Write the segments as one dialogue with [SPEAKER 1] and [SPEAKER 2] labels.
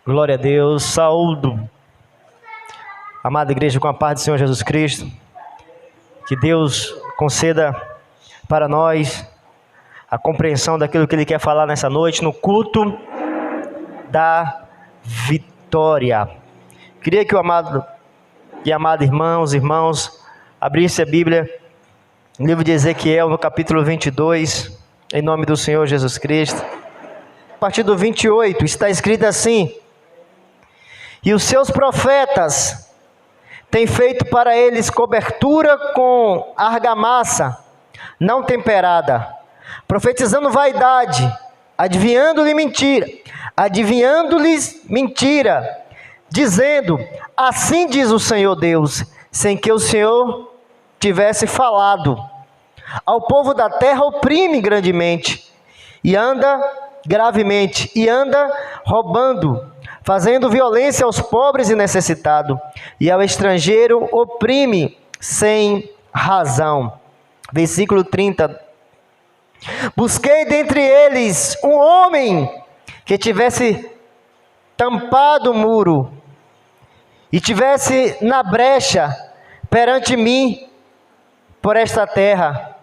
[SPEAKER 1] Glória a Deus, saúdo, amada igreja, com a paz do Senhor Jesus Cristo. Que Deus conceda para nós a compreensão daquilo que Ele quer falar nessa noite, no culto da vitória. Queria que o amado e amada irmãos, abrisse a Bíblia, no livro de Ezequiel, no capítulo 22, em nome do Senhor Jesus Cristo. A partir do 28, está escrito assim: e os seus profetas têm feito para eles cobertura com argamassa não temperada, profetizando vaidade, adivinhando-lhes mentira, dizendo: assim diz o Senhor Deus, sem que o Senhor tivesse falado. Ao povo da terra oprime grandemente, e anda gravemente, e anda roubando, fazendo violência aos pobres e necessitados, e ao estrangeiro oprime sem razão. Versículo 30. Busquei dentre eles um homem que tivesse tampado o muro, e tivesse na brecha perante mim por esta terra,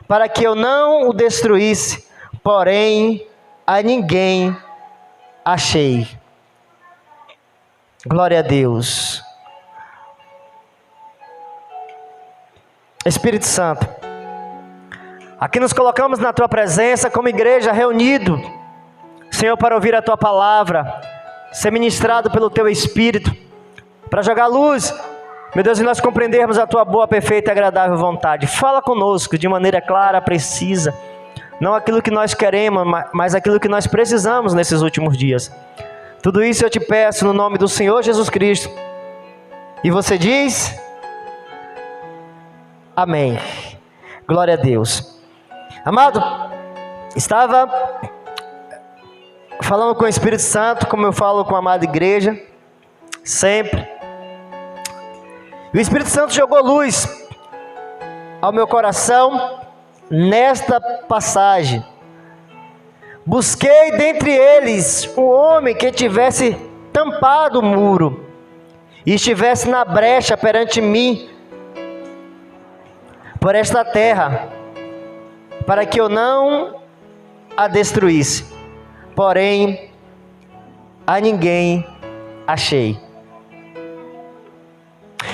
[SPEAKER 1] para que eu não o destruísse, porém a ninguém achei. Glória a Deus. Espírito Santo, aqui nos colocamos na Tua presença como igreja reunido, Senhor, para ouvir a Tua palavra, ser ministrado pelo Teu Espírito, para jogar luz, meu Deus, e nós compreendermos a Tua boa, perfeita e agradável vontade. Fala conosco de maneira clara, precisa, não aquilo que nós queremos, mas aquilo que nós precisamos nesses últimos dias. Tudo isso eu te peço no nome do Senhor Jesus Cristo. E você diz: amém. Glória a Deus. Amado, estava falando com o Espírito Santo, como eu falo com a amada igreja, sempre. E o Espírito Santo jogou luz ao meu coração nesta passagem. Busquei dentre eles um homem que tivesse tampado o muro e estivesse na brecha perante mim por esta terra, para que eu não a destruísse, porém a ninguém achei.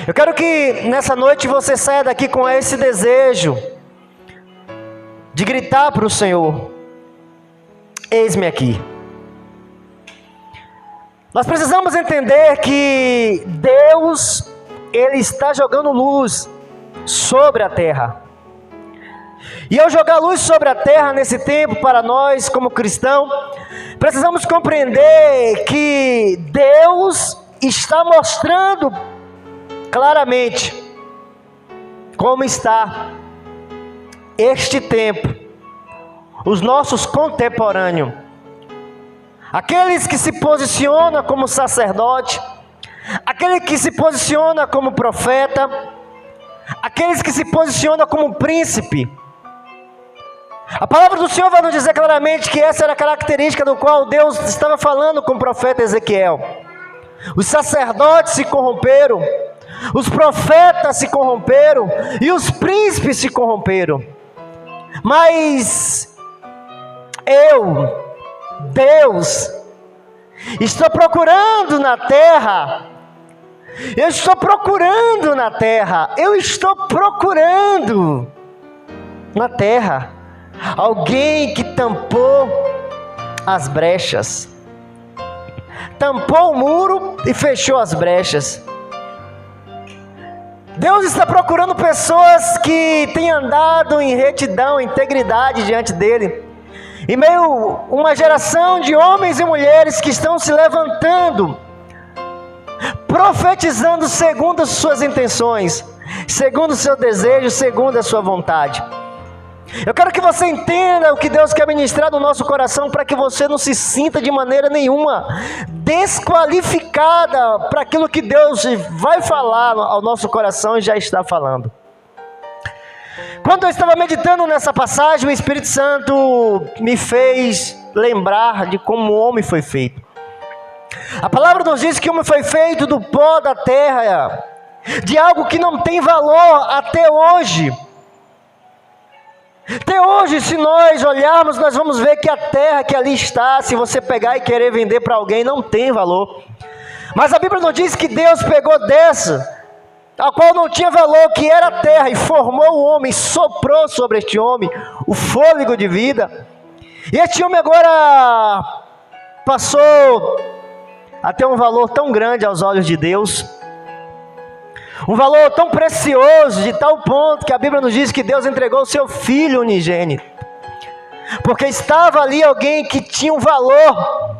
[SPEAKER 1] Eu quero que nessa noite você saia daqui com esse desejo de gritar para o Senhor: eis-me aqui. Nós precisamos entender que Deus, Ele está jogando luz sobre a terra. E ao jogar luz sobre a terra nesse tempo, para nós como cristãos, precisamos compreender que Deus está mostrando claramente como está este tempo, os nossos contemporâneos, aqueles que se posicionam como sacerdote, aquele que se posiciona como profeta, aqueles que se posicionam como príncipe. A palavra do Senhor vai nos dizer claramente que essa era a característica do qual Deus estava falando com o profeta Ezequiel. Os sacerdotes se corromperam, os profetas se corromperam e os príncipes se corromperam. Mas eu, Deus, estou procurando na terra, eu estou procurando na terra alguém que tampou as brechas, tampou o muro e fechou as brechas. Deus está procurando pessoas que têm andado em retidão, integridade diante dEle, em meio a uma geração de homens e mulheres que estão se levantando, profetizando segundo as suas intenções, segundo o seu desejo, segundo a sua vontade. Eu quero que você entenda o que Deus quer ministrar no nosso coração, para que você não se sinta de maneira nenhuma desqualificada para aquilo que Deus vai falar ao nosso coração e já está falando. Quando eu estava meditando nessa passagem, o Espírito Santo me fez lembrar de como o homem foi feito. A palavra nos diz que o homem foi feito do pó da terra, de algo que não tem valor até hoje. Até hoje, se nós olharmos, nós vamos ver que a terra que ali está, se você pegar e querer vender para alguém, não tem valor. Mas a Bíblia nos diz que Deus pegou dessa, a qual não tinha valor, que era a terra, e formou o homem, soprou sobre este homem o fôlego de vida. E este homem agora passou a ter um valor tão grande aos olhos de Deus, um valor tão precioso, de tal ponto que a Bíblia nos diz que Deus entregou o seu Filho unigênito, porque estava ali alguém que tinha um valor,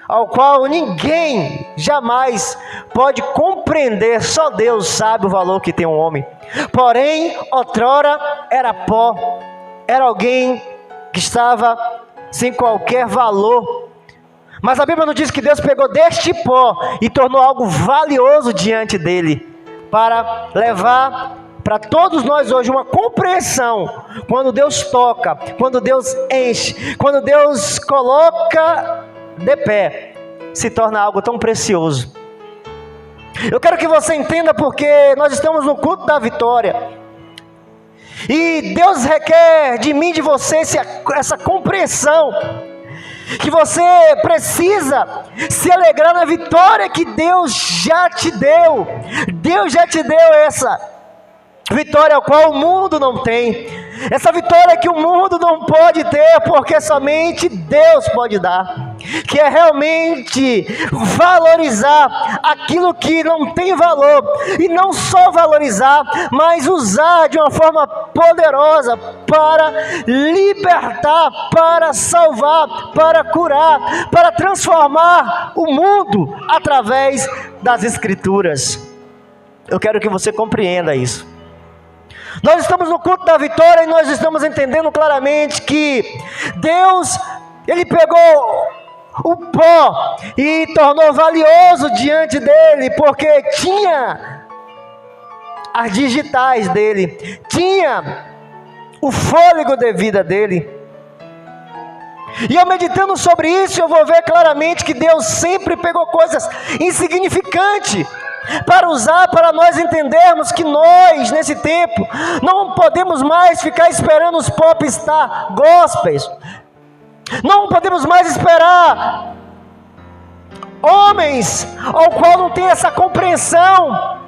[SPEAKER 1] ao qual ninguém jamais pode compreender, só Deus sabe o valor que tem um homem. Porém, outrora era pó, era alguém que estava sem qualquer valor. Mas a Bíblia nos diz que Deus pegou deste pó e tornou algo valioso diante dele, para levar para todos nós hoje uma compreensão. Quando Deus toca, quando Deus enche, quando Deus coloca de pé, se torna algo tão precioso. Eu quero que você entenda, porque nós estamos no culto da vitória, e Deus requer de mim, de você, essa compreensão, que você precisa se alegrar na vitória que Deus já te deu. Deus já te deu essa vitória, a qual o mundo não tem. Essa vitória que o mundo não pode ter, porque somente Deus pode dar. Que é realmente valorizar aquilo que não tem valor. E não só valorizar, mas usar de uma forma poderosa para libertar, para salvar, para curar, para transformar o mundo através das Escrituras. Eu quero que você compreenda isso. Nós estamos no culto da vitória e nós estamos entendendo claramente que Deus, Ele pegou o pó e tornou valioso diante dele, porque tinha as digitais dele, tinha o fôlego de vida dele. E eu meditando sobre isso, eu vou ver claramente que Deus sempre pegou coisas insignificantes para usar, para nós entendermos que nós, nesse tempo, não podemos mais ficar esperando os popstar gospels. Não podemos mais esperar homens ao qual não tem essa compreensão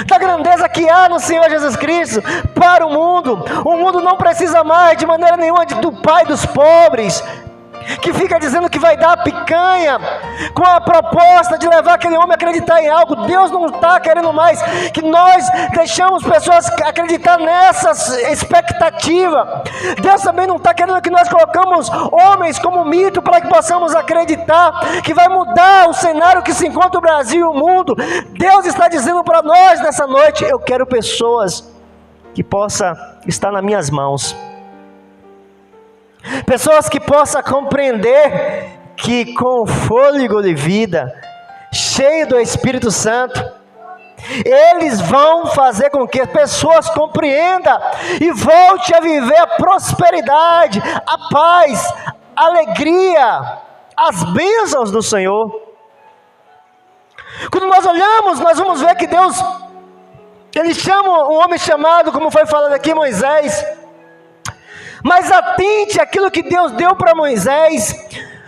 [SPEAKER 1] da grandeza que há no Senhor Jesus Cristo para o mundo. O mundo não precisa mais de maneira nenhuma do pai dos pobres, que fica dizendo que vai dar picanha, com a proposta de levar aquele homem a acreditar em algo. Deus não está querendo mais que nós deixamos pessoas acreditar nessa expectativa. Deus também não está querendo que nós colocamos homens como mito, para que possamos acreditar que vai mudar o cenário que se encontra o Brasil e o mundo. Deus está dizendo para nós nessa noite: eu quero pessoas que possam estar nas minhas mãos, pessoas que possam compreender que com o fôlego de vida, cheio do Espírito Santo, eles vão fazer com que pessoas compreendam e volte a viver a prosperidade, a paz, a alegria, as bênçãos do Senhor. Quando nós olhamos, nós vamos ver que Deus, Ele chama um homem chamado, como foi falado aqui, Moisés. Mas atente, aquilo que Deus deu para Moisés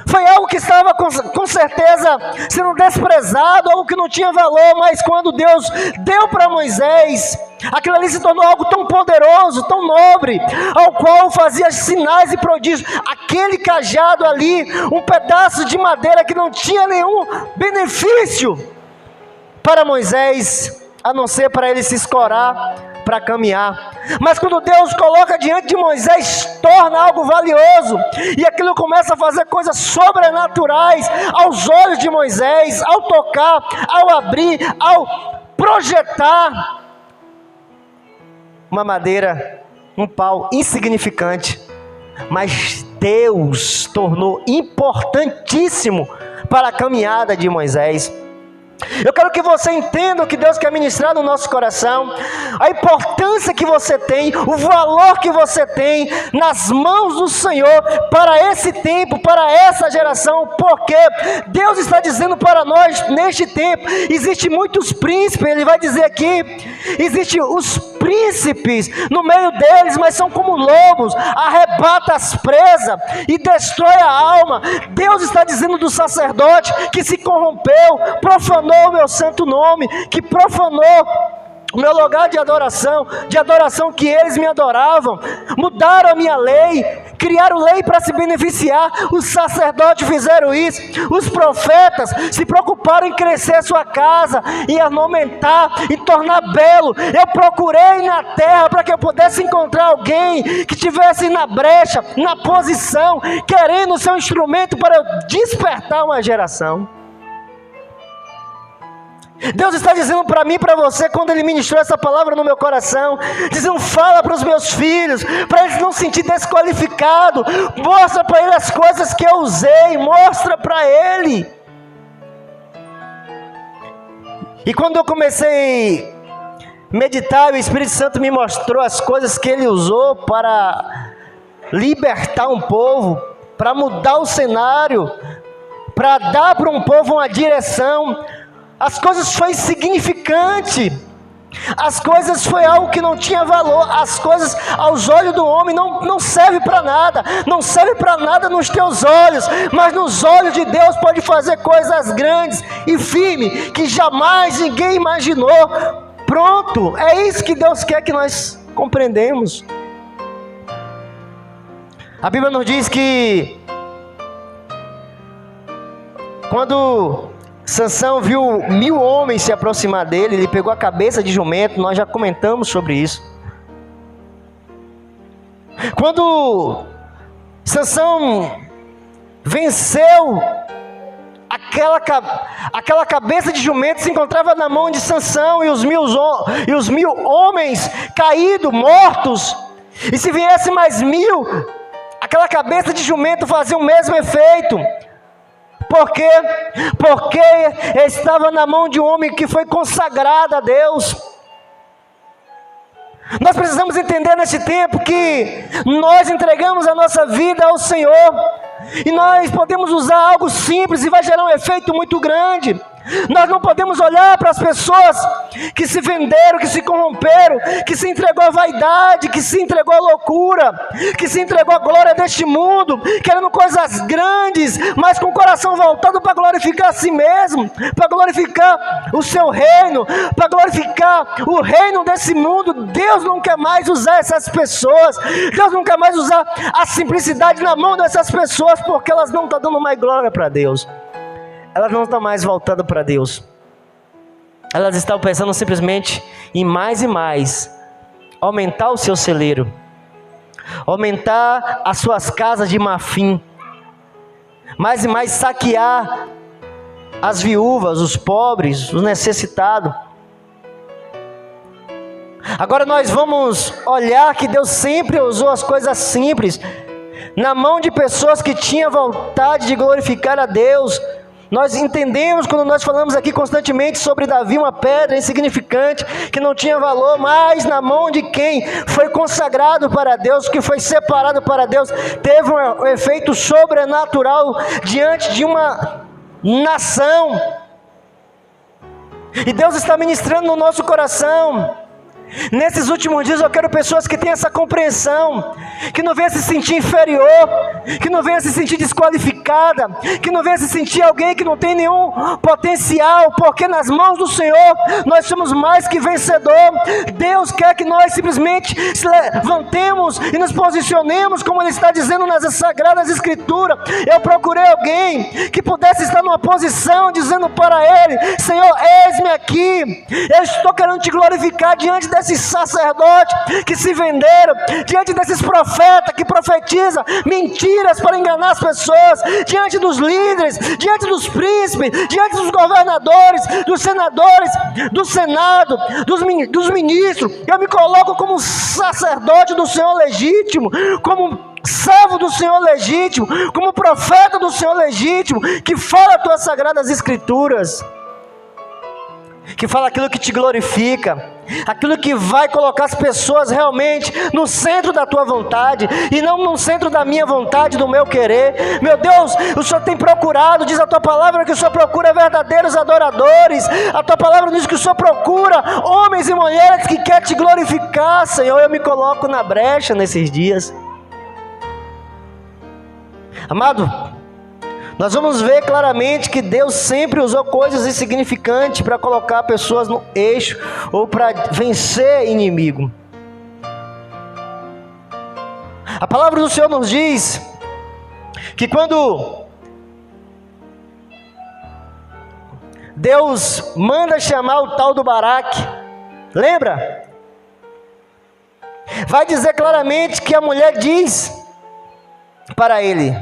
[SPEAKER 1] foi algo que estava com certeza sendo desprezado, algo que não tinha valor. Mas quando Deus deu para Moisés, aquilo ali se tornou algo tão poderoso, tão nobre, ao qual fazia sinais e prodígios. Aquele cajado ali, um pedaço de madeira que não tinha nenhum benefício para Moisés, a não ser para ele se escorar, para caminhar. Mas quando Deus coloca diante de Moisés, torna algo valioso, e aquilo começa a fazer coisas sobrenaturais aos olhos de Moisés, ao tocar, ao abrir, ao projetar. Uma madeira, um pau insignificante, mas Deus tornou importantíssimo para a caminhada de Moisés. Eu quero que você entenda o que Deus quer ministrar no nosso coração, a importância que você tem, o valor que você tem nas mãos do Senhor para esse tempo, para essa geração, porque Deus está dizendo para nós neste tempo, existem muitos príncipes, Ele vai dizer aqui, existem os príncipes no meio deles, mas são como lobos, arrebata as presas e destrói a alma. Deus está dizendo do sacerdote que se corrompeu, profanou o meu santo nome, que profanou o meu lugar de adoração que eles me adoravam, mudaram a minha lei, criaram lei para se beneficiar. Os sacerdotes fizeram isso, os profetas se preocuparam em crescer a sua casa, em aumentar, em tornar belo. Eu procurei na terra para que eu pudesse encontrar alguém que estivesse na brecha, na posição, querendo ser um instrumento para eu despertar uma geração. Deus está dizendo para mim e para você, quando Ele ministrou essa palavra no meu coração, dizendo: fala para os meus filhos, para eles não se sentir desqualificados, mostra para eles as coisas que eu usei, mostra para ele. E quando eu comecei a meditar, o Espírito Santo me mostrou as coisas que Ele usou para libertar um povo, para mudar o cenário, para dar para um povo uma direção. As coisas foi insignificante, as coisas foi algo que não tinha valor, as coisas aos olhos do homem não serve para nada, não serve para nada nos teus olhos, mas nos olhos de Deus pode fazer coisas grandes e firmes, que jamais ninguém imaginou. Pronto, é isso que Deus quer que nós compreendemos. A Bíblia nos diz que quando Sansão viu 1000 homens se aproximar dele, ele pegou a cabeça de jumento, nós já comentamos sobre isso. Quando Sansão venceu, aquela cabeça de jumento se encontrava na mão de Sansão, e os mil homens caídos, mortos, e se viesse mais 1000, aquela cabeça de jumento fazia o mesmo efeito. Por quê? Porque estava na mão de um homem que foi consagrado a Deus. Nós precisamos entender nesse tempo que nós entregamos a nossa vida ao Senhor, e nós podemos usar algo simples e vai gerar um efeito muito grande. Nós não podemos olhar para as pessoas que se venderam, que se corromperam, que se entregou à vaidade, que se entregou à loucura, que se entregou à glória deste mundo, querendo coisas grandes, mas com o coração voltado para glorificar a si mesmo, para glorificar o seu reino, para glorificar o reino desse mundo. Deus não quer mais usar essas pessoas, Deus não quer mais usar a simplicidade na mão dessas pessoas, porque elas não estão dando mais glória para Deus. Elas não estão mais voltando para Deus. Elas estão pensando simplesmente em mais e mais aumentar o seu celeiro, aumentar as suas casas de marfim, mais e mais saquear as viúvas, os pobres, os necessitados. Agora nós vamos olhar que Deus sempre usou as coisas simples na mão de pessoas que tinham vontade de glorificar a Deus. Nós entendemos quando nós falamos aqui constantemente sobre Davi, uma pedra insignificante, que não tinha valor, mas na mão de quem foi consagrado para Deus, que foi separado para Deus, teve um efeito sobrenatural diante de uma nação. E Deus está ministrando no nosso coração. Nesses últimos dias eu quero pessoas que tenham essa compreensão, que não venham se sentir inferior, que não venham se sentir desqualificada, que não venham se sentir alguém que não tem nenhum potencial, porque nas mãos do Senhor nós somos mais que vencedor. Deus quer que nós simplesmente se levantemos e nos posicionemos como Ele está dizendo nas Sagradas Escrituras. Eu procurei alguém que pudesse estar numa posição dizendo para Ele: Senhor, eis-me aqui, eu estou querendo te glorificar diante desses sacerdotes que se venderam, diante desses profetas que profetizam mentiras para enganar as pessoas, diante dos líderes, diante dos príncipes, diante dos governadores, dos senadores, do Senado, dos ministros. Eu me coloco como sacerdote do Senhor legítimo, como servo do Senhor legítimo, como profeta do Senhor legítimo, que fala as tuas sagradas escrituras. que fala aquilo que te glorifica, aquilo que vai colocar as pessoas realmente no centro da tua vontade, e não no centro da minha vontade, do meu querer. Meu Deus, o Senhor tem procurado, diz a tua palavra que o Senhor procura verdadeiros adoradores. A tua palavra diz que o Senhor procura homens e mulheres que querem te glorificar, Senhor. Eu me coloco na brecha nesses dias. Amado, nós vamos ver claramente que Deus sempre usou coisas insignificantes para colocar pessoas no eixo ou para vencer inimigo. A palavra do Senhor nos diz que quando Deus manda chamar o tal do Baraque, lembra? Vai dizer claramente que a mulher diz para ele,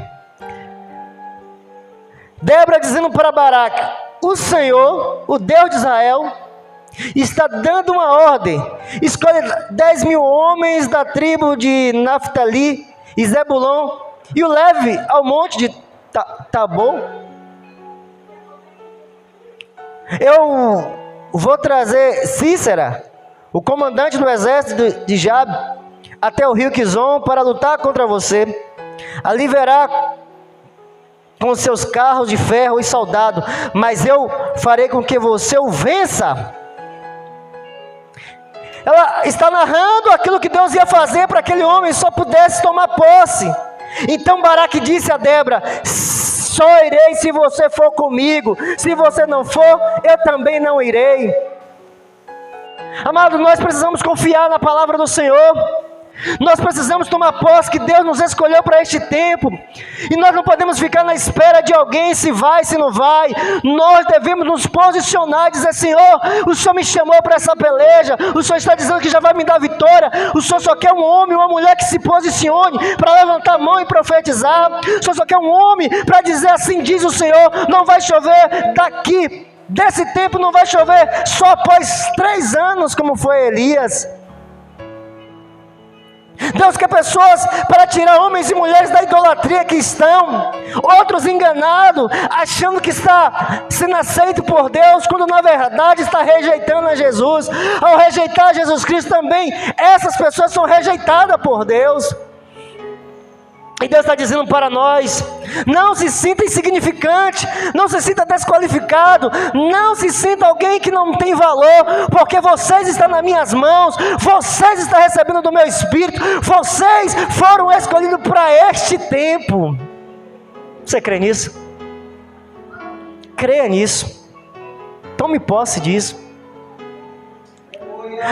[SPEAKER 1] Débora dizendo para Baraque: o Senhor, o Deus de Israel, está dando uma ordem: escolhe 10.000 homens da tribo de Naftali e Zebulon e o leve ao monte de Tabor. Eu vou trazer Cícera, o comandante do exército de Jabe, até o rio Quizon para lutar contra você. Ali verá com seus carros de ferro e soldado, mas eu farei com que você o vença. Ela está narrando aquilo que Deus ia fazer para aquele homem só pudesse tomar posse. Então Baraque disse a Débora: só irei se você for comigo, se você não for, eu também não irei. Amado, nós precisamos confiar na palavra do Senhor. Nós precisamos tomar posse que Deus nos escolheu para este tempo, e nós não podemos ficar na espera de alguém, se vai, se não vai. Nós devemos nos posicionar e dizer: Senhor, o Senhor me chamou para essa peleja, o Senhor está dizendo que já vai me dar vitória, o Senhor só quer um homem, uma mulher que se posicione para levantar a mão e profetizar. O Senhor só quer um homem para dizer: assim diz o Senhor, não vai chover daqui, desse tempo não vai chover só após 3 anos, como foi Elias. Deus quer pessoas para tirar homens e mulheres da idolatria que estão, outros enganados, achando que está sendo aceito por Deus, quando na verdade está rejeitando a Jesus. Ao rejeitar Jesus Cristo também, essas pessoas são rejeitadas por Deus. E Deus está dizendo para nós: não se sinta insignificante, não se sinta desqualificado, não se sinta alguém que não tem valor, porque vocês estão nas minhas mãos, vocês estão recebendo do meu Espírito, vocês foram escolhidos para este tempo. Você crê nisso? Creia nisso, tome posse disso.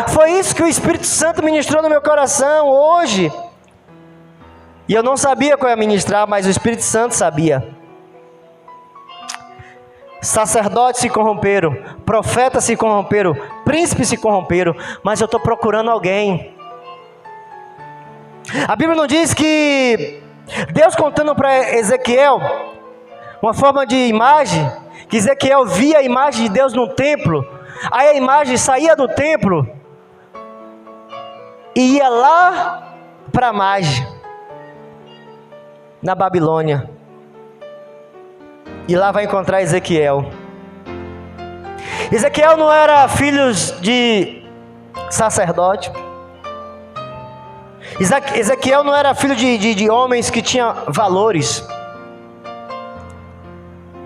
[SPEAKER 1] Foi isso que o Espírito Santo ministrou no meu coração hoje. E eu não sabia qual ia ministrar, mas o Espírito Santo sabia. Sacerdotes se corromperam, profetas se corromperam, príncipes se corromperam, mas eu estou procurando alguém. A Bíblia não diz que Deus contando para Ezequiel uma forma de imagem, que Ezequiel via a imagem de Deus no templo, aí a imagem saía do templo e ia lá para a margem, na Babilônia, e lá vai encontrar Ezequiel. Ezequiel não era filho de sacerdote, Ezequiel não era filho de homens que tinham valores.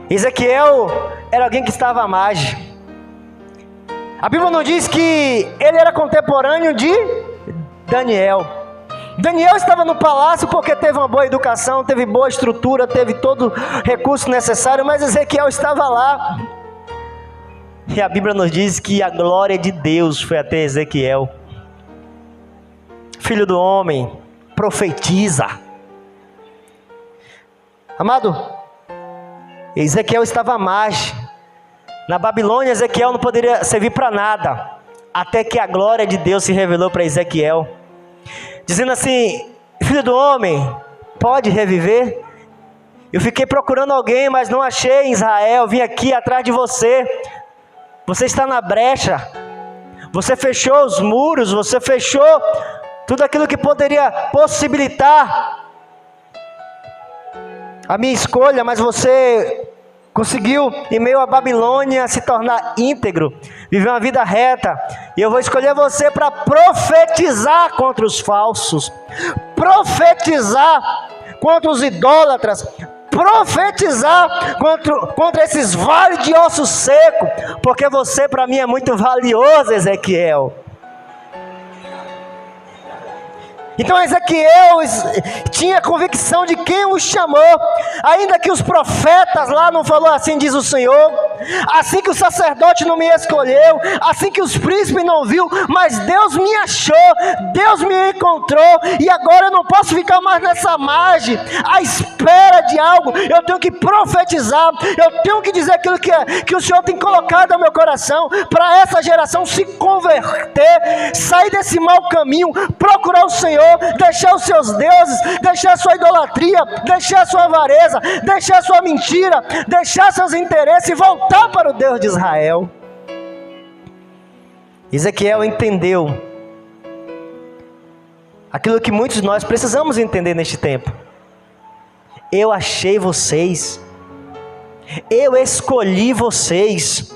[SPEAKER 1] Ezequiel era alguém que estava à margem. A Bíblia não diz que ele era contemporâneo de Daniel. Daniel estava no palácio porque teve uma boa educação, teve boa estrutura, teve todo o recurso necessário, mas Ezequiel estava lá. E a Bíblia nos diz que a glória de Deus foi até Ezequiel. Filho do homem, profetiza. Amado, Ezequiel estava à margem. Na Babilônia, Ezequiel não poderia servir para nada, até que a glória de Deus se revelou para Ezequiel, dizendo assim: filho do homem, pode reviver? Eu fiquei procurando alguém, mas não achei em Israel, vim aqui atrás de você. Você está na brecha, você fechou os muros, você fechou tudo aquilo que poderia possibilitar a minha escolha, mas você conseguiu, em meio à Babilônia, se tornar íntegro, viver uma vida reta. E eu vou escolher você para profetizar contra os falsos, profetizar contra os idólatras, profetizar contra esses vales de osso seco, porque você para mim é muito valioso, Ezequiel. Então Ezequiel tinha convicção de quem o chamou, ainda que os profetas lá não falou assim, diz o Senhor, assim que o sacerdote não me escolheu, assim que os príncipes não viu, mas Deus me achou, Deus me encontrou, e agora eu não posso ficar mais nessa margem, à espera de algo. Eu tenho que profetizar, eu tenho que dizer aquilo que o Senhor tem colocado no meu coração, para essa geração se converter, sair desse mau caminho, procurar o Senhor, deixar os seus deuses, deixar a sua idolatria, deixar a sua avareza, deixar a sua mentira, deixar seus interesses e voltar para o Deus de Israel. Ezequiel entendeu aquilo que muitos de nós precisamos entender neste tempo. Eu achei vocês, eu escolhi vocês.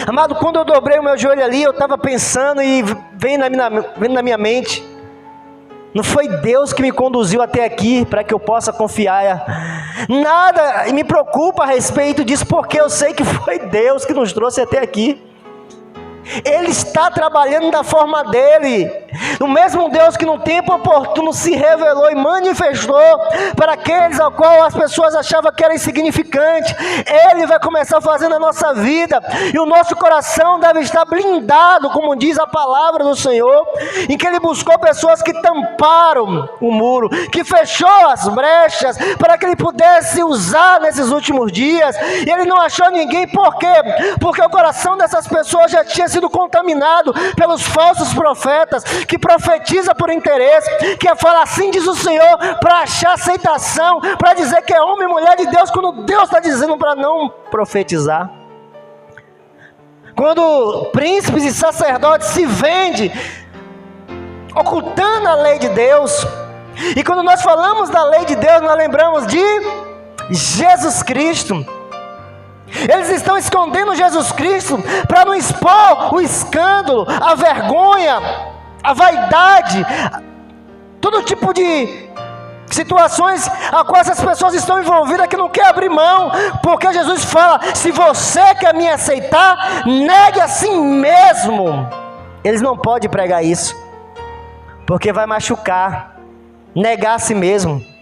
[SPEAKER 1] Amado, quando eu dobrei o meu joelho ali, eu estava pensando e vem na minha mente, não foi Deus que me conduziu até aqui para que eu possa confiar. Nada me preocupa a respeito disso, porque eu sei que foi Deus que nos trouxe até aqui. Ele está trabalhando da forma dele. O mesmo Deus que no tempo oportuno se revelou e manifestou para aqueles ao qual as pessoas achavam que era insignificante, Ele vai começar fazendo na nossa vida, e o nosso coração deve estar blindado, como diz a palavra do Senhor, em que Ele buscou pessoas que tamparam o muro, que fechou as brechas, para que Ele pudesse usar nesses últimos dias, e Ele não achou ninguém. Por quê? Porque o coração dessas pessoas já tinha sido contaminado pelos falsos profetas, que profetiza por interesse, que fala assim diz o Senhor, para achar aceitação, para dizer que é homem e mulher de Deus, quando Deus está dizendo para não profetizar. Quando príncipes e sacerdotes se vendem, ocultando a lei de Deus, e quando nós falamos da lei de Deus, nós lembramos de Jesus Cristo. Eles estão escondendo Jesus Cristo para não expor o escândalo, a vergonha, a vaidade, todo tipo de situações a quais as pessoas estão envolvidas que não quer abrir mão, porque Jesus fala: se você quer me aceitar, negue a si mesmo. Eles não podem pregar isso, porque vai machucar, negar a si mesmo.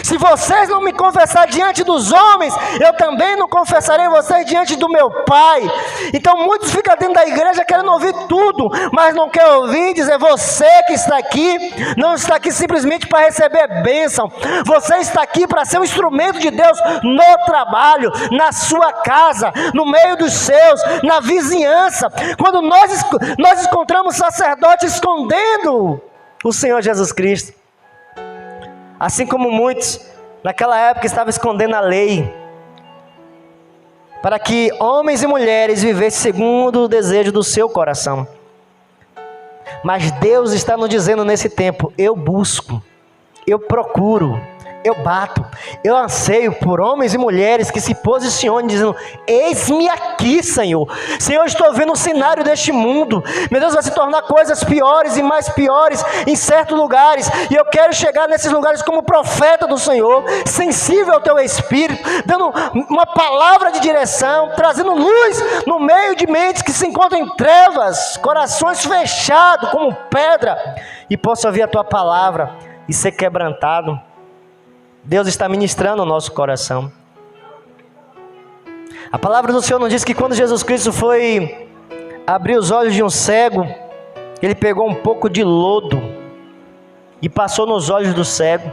[SPEAKER 1] Se vocês não me confessarem diante dos homens, eu também não confessarei vocês diante do meu Pai. Então muitos ficam dentro da igreja querendo ouvir tudo, mas não quer ouvir dizer: você que está aqui, não está aqui simplesmente para receber bênção, você está aqui para ser um instrumento de Deus no trabalho, na sua casa, no meio dos seus, na vizinhança. Quando nós encontramos sacerdotes escondendo o Senhor Jesus Cristo, assim como muitos naquela época estavam escondendo a lei, para que homens e mulheres vivessem segundo o desejo do seu coração. Mas Deus está nos dizendo nesse tempo: eu busco, eu procuro, eu bato, eu anseio por homens e mulheres que se posicionem dizendo: eis-me aqui, Senhor. Senhor, estou vendo o cenário deste mundo, meu Deus, vai se tornar coisas piores e mais piores em certos lugares, e eu quero chegar nesses lugares como profeta do Senhor, sensível ao teu Espírito, dando uma palavra de direção, trazendo luz no meio de mentes que se encontram em trevas, corações fechados como pedra, e possa ouvir a tua palavra e ser quebrantado. Deus está ministrando o nosso coração. A palavra do Senhor nos diz que quando Jesus Cristo foi abrir os olhos de um cego, Ele pegou um pouco de lodo e passou nos olhos do cego.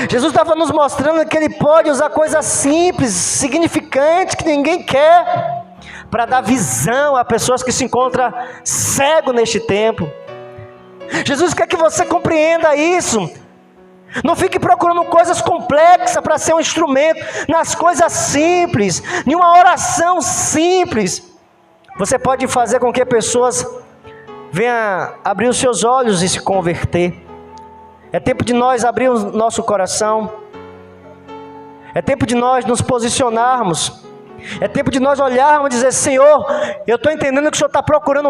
[SPEAKER 1] Jesus estava nos mostrando que Ele pode usar coisas simples, significantes, que ninguém quer, para dar visão a pessoas que se encontram cego neste tempo. Jesus quer que você compreenda isso. Não fique procurando coisas complexas para ser um instrumento. Nas coisas simples, em uma oração simples, você pode fazer com que pessoas venham abrir os seus olhos e se converter. É tempo de nós abrirmos nosso coração. É tempo de nós nos posicionarmos É tempo de nós olharmos e dizer: Senhor, eu estou entendendo que o Senhor está procurando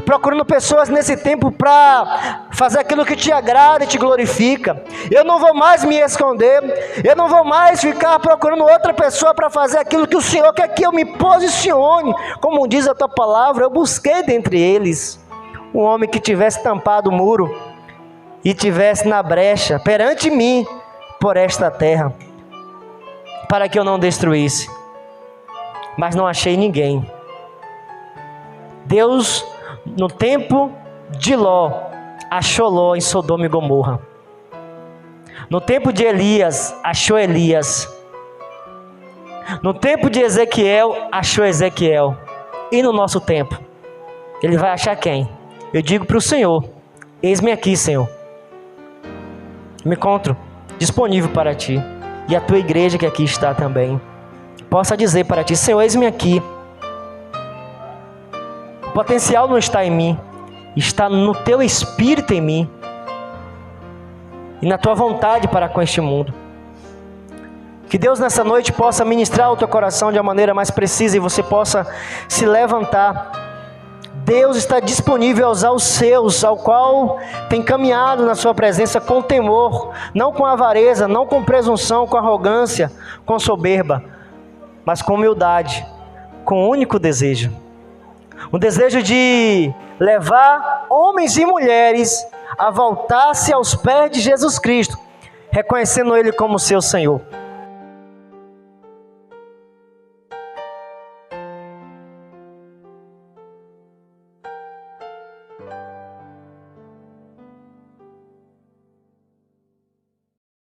[SPEAKER 1] procurando pessoas nesse tempo para fazer aquilo que te agrada e te glorifica. Eu não vou mais me esconder, eu não vou mais ficar procurando outra pessoa para fazer aquilo que o Senhor quer que eu me posicione. Como diz a tua palavra, eu busquei dentre eles um homem que tivesse tampado o muro e tivesse na brecha perante mim por esta terra, para que eu não destruísse. Mas não achei ninguém. Deus, no tempo de Ló, achou Ló em Sodoma e Gomorra. No tempo de Elias, achou Elias. No tempo de Ezequiel, achou Ezequiel. E no nosso tempo, Ele vai achar quem? Eu digo para o Senhor: eis-me aqui, Senhor. Me encontro disponível para Ti. E a Tua igreja que aqui está também possa dizer para Ti: Senhor, eis-me aqui. O potencial não está em mim, está no Teu Espírito em mim e na Tua vontade para com este mundo. Que Deus nessa noite possa ministrar o teu coração de uma maneira mais precisa e você possa se levantar. Deus está disponível a usar os seus, ao qual tem caminhado na sua presença com temor, não com avareza, não com presunção, com arrogância, com soberba, mas com humildade, com um único desejo. Um desejo de levar homens e mulheres a voltar-se aos pés de Jesus Cristo, reconhecendo Ele como seu Senhor.